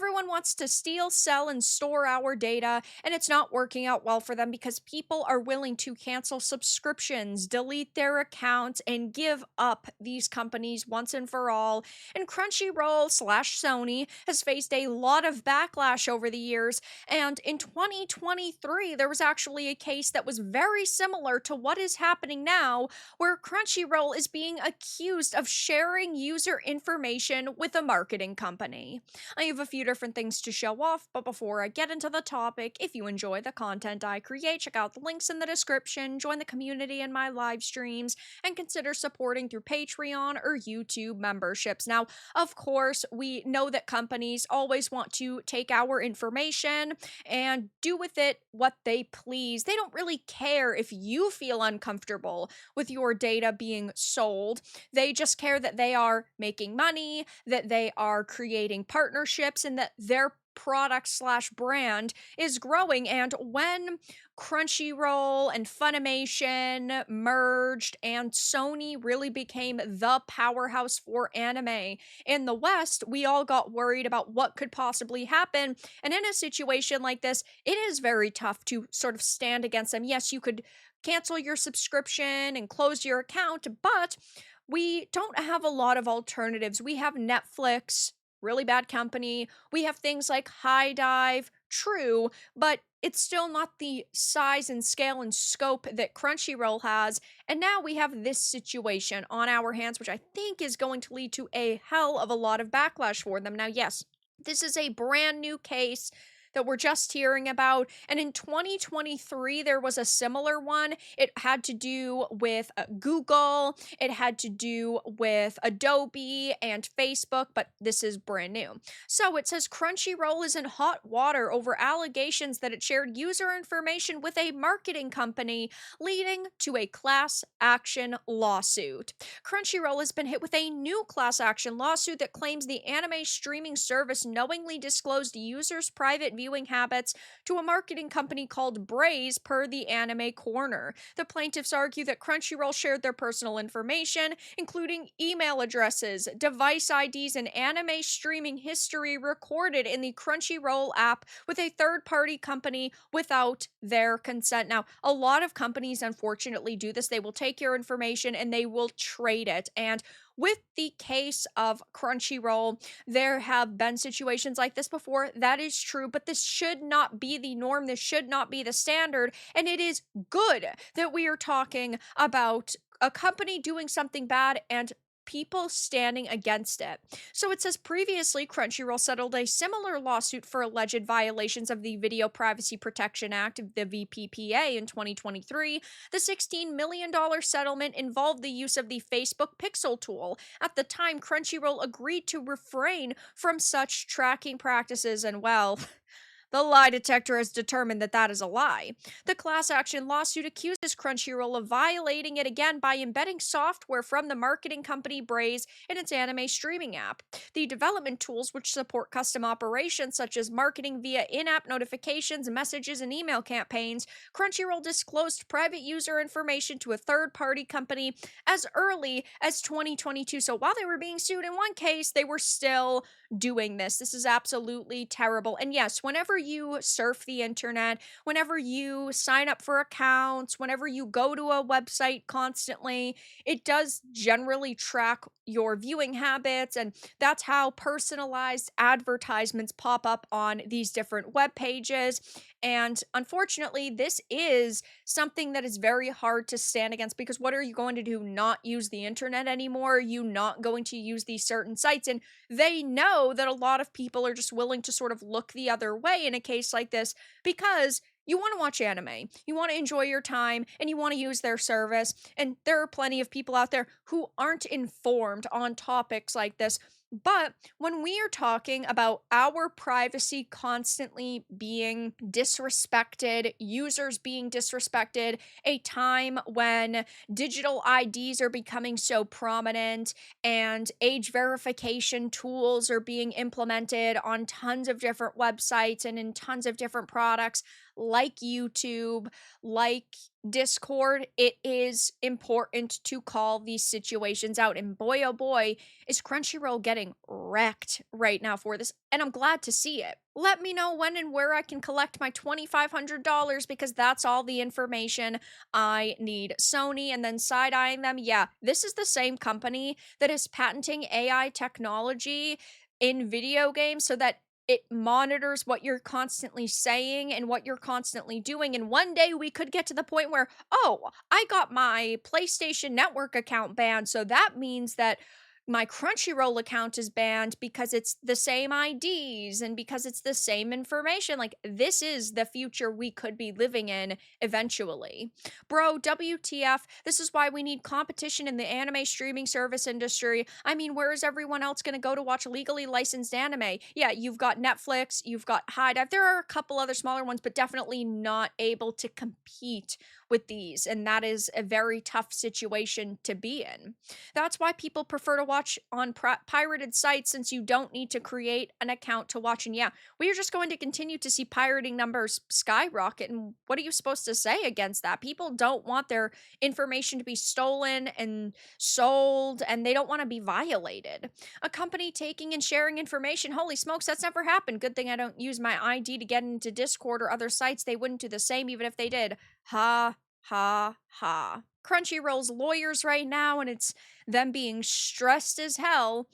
everyone wants to steal, sell, and store our data, and it's not working out well for them because people are willing to cancel subscriptions, delete their accounts, and give up these companies once and for all. And Crunchyroll slash Sony has faced a lot of backlash over the years, and in 2023, there was actually a case that was very similar to what is happening now, where Crunchyroll is being accused of sharing user information with a marketing company. I have a few different things to show off, but before I get into the topic, if you enjoy the content I create, check out the links in the description, join the community in my live streams, and consider supporting through Patreon or YouTube memberships. Now, of course, we know that companies always want to take our information and do with it what they please. They don't really care if you feel uncomfortable with your data being sold. They just care that they are making money, that they are creating partnerships, and that their product slash brand is growing. And when Crunchyroll and Funimation merged and Sony really became the powerhouse for anime in the West, we all got worried about what could possibly happen. And in a situation like this, it is very tough to sort of stand against them. Yes, you could cancel your subscription and close your account, but we don't have a lot of alternatives. We have Netflix, really bad company. We have things like High Dive, true, but it's still not the size and scale and scope that Crunchyroll has. And now we have this situation on our hands, which I think is going to lead to a hell of a lot of backlash for them. Now, yes, this is a brand new case that we're just hearing about. And in 2023, there was a similar one. It had to do with Google, it had to do with Adobe and Facebook, but this is brand new. So it says Crunchyroll is in hot water over allegations that it shared user information with a marketing company, leading to a class action lawsuit. Crunchyroll has been hit with a new class action lawsuit that claims the anime streaming service knowingly disclosed users' private viewing habits to a marketing company called Braze, per the Anime Corner. The plaintiffs argue that Crunchyroll shared their personal information, including email addresses, device IDs, and anime streaming history recorded in the Crunchyroll app with a third-party company without their consent. Now, a lot of companies unfortunately do this. They will take your information and they will trade it. And with the case of Crunchyroll, there have been situations like this before. That is true, but this should not be the norm. This should not be the standard. And it is good that we are talking about a company doing something bad and people standing against it. So it says previously Crunchyroll settled a similar lawsuit for alleged violations of the Video Privacy Protection Act, the VPPA, in 2023. The $16 million settlement involved the use of the Facebook Pixel tool. At the time, Crunchyroll agreed to refrain from such tracking practices, and well, the lie detector has determined that that is a lie. The class action lawsuit accuses Crunchyroll of violating it again by embedding software from the marketing company Braze in its anime streaming app. The development tools, which support custom operations such as marketing via in-app notifications, messages, and email campaigns, Crunchyroll disclosed private user information to a third-party company as early as 2022. So while they were being sued in one case, they were still doing this. This is absolutely terrible. And yes, whenever you surf the internet, whenever you sign up for accounts, whenever you go to a website constantly, it does generally track your viewing habits, and that's how personalized advertisements pop up on these different web pages. And unfortunately, this is something that is very hard to stand against, because what are you going to do? Not use the internet anymore? Are you not going to use these certain sites? And they know that a lot of people are just willing to sort of look the other way in a case like this, because you want to watch anime, you want to enjoy your time, and you want to use their service. And there are plenty of people out there who aren't informed on topics like this. But when we are talking about our privacy constantly being disrespected, users being disrespected, a time when digital IDs are becoming so prominent and age verification tools are being implemented on tons of different websites and in tons of different products, like YouTube, like Discord, it is important to call these situations out. And boy, oh boy, is Crunchyroll getting wrecked right now for this. And I'm glad to see it. Let me know when and where I can collect my $2,500 because that's all the information I need. Sony and then side eyeing them. Yeah, this is the same company that is patenting AI technology in video games so that it monitors what you're constantly saying and what you're constantly doing. And one day we could get to the point where, oh, I got my PlayStation Network account banned. So that means that my Crunchyroll account is banned because it's the same IDs and because it's the same information. Like, this is the future we could be living in eventually. Bro, WTF, this is why we need competition in the anime streaming service industry. I mean, where is everyone else going to go to watch legally licensed anime? Yeah, you've got Netflix, you've got High Dive. There are a couple other smaller ones, but definitely not able to compete with these. And that is a very tough situation to be in. That's why people prefer to watch on pirated sites since you don't need to create an account to watch. And yeah, we are just going to continue to see pirating numbers skyrocket. And what are you supposed to say against that? People don't want their information to be stolen and sold, and they don't want to be violated. A company taking and sharing information, holy smokes, that's never happened. Good thing I don't use my ID to get into Discord or other sites. They wouldn't do the same even if they did. Ha, ha, ha. Crunchyroll's lawyers right now, and it's them being stressed as hell.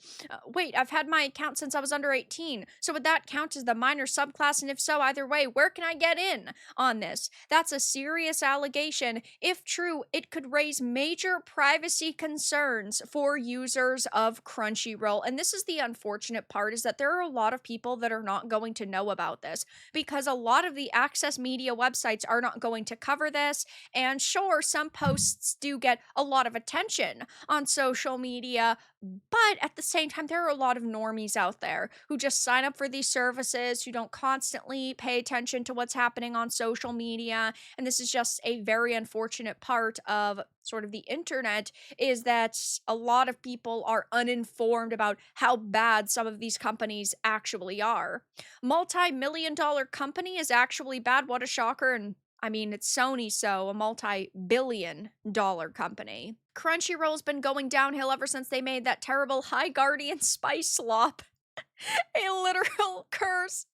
Wait, I've had my account since I was under 18. So would that count as the minor subclass? And if so, either way, where can I get in on this? That's a serious allegation. If true, it could raise major privacy concerns for users of Crunchyroll. And this is the unfortunate part, is that there are a lot of people that are not going to know about this because a lot of the access media websites are not going to cover this. And sure, some posts do get a lot of attention on social media, but at the same time, there are a lot of normies out there who just sign up for these services, who don't constantly pay attention to what's happening on social media. And this is just a very unfortunate part of sort of the internet, is that a lot of people are uninformed about how bad some of these companies actually are. Multi-million dollar company is actually bad. What a shocker. And I mean, it's Sony, so a multi-billion dollar company. Crunchyroll's been going downhill ever since they made that terrible High Guardian Spice Slop a literal curse.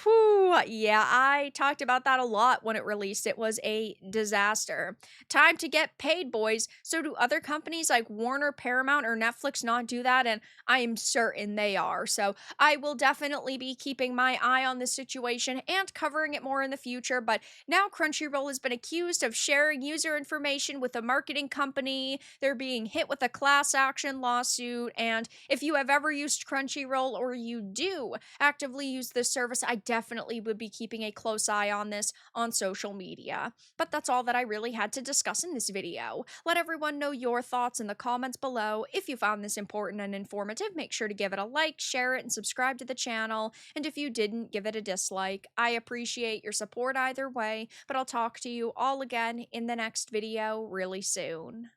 Whew, yeah, I talked about that a lot when it released. It was a disaster. Time to get paid, boys. So do other companies like Warner, Paramount, or Netflix not do that? And I am certain they are. So I will definitely be keeping my eye on this situation and covering it more in the future. But now Crunchyroll has been accused of sharing user information with a marketing company. They're being hit with a class action lawsuit. And if you have ever used Crunchyroll or you do actively use this service, I definitely would be keeping a close eye on this on social media. But that's all that I really had to discuss in this video. Let everyone know your thoughts in the comments below. If you found this important and informative, make sure to give it a like, share it, and subscribe to the channel. And if you didn't, give it a dislike. I appreciate your support either way, but I'll talk to you all again in the next video really soon.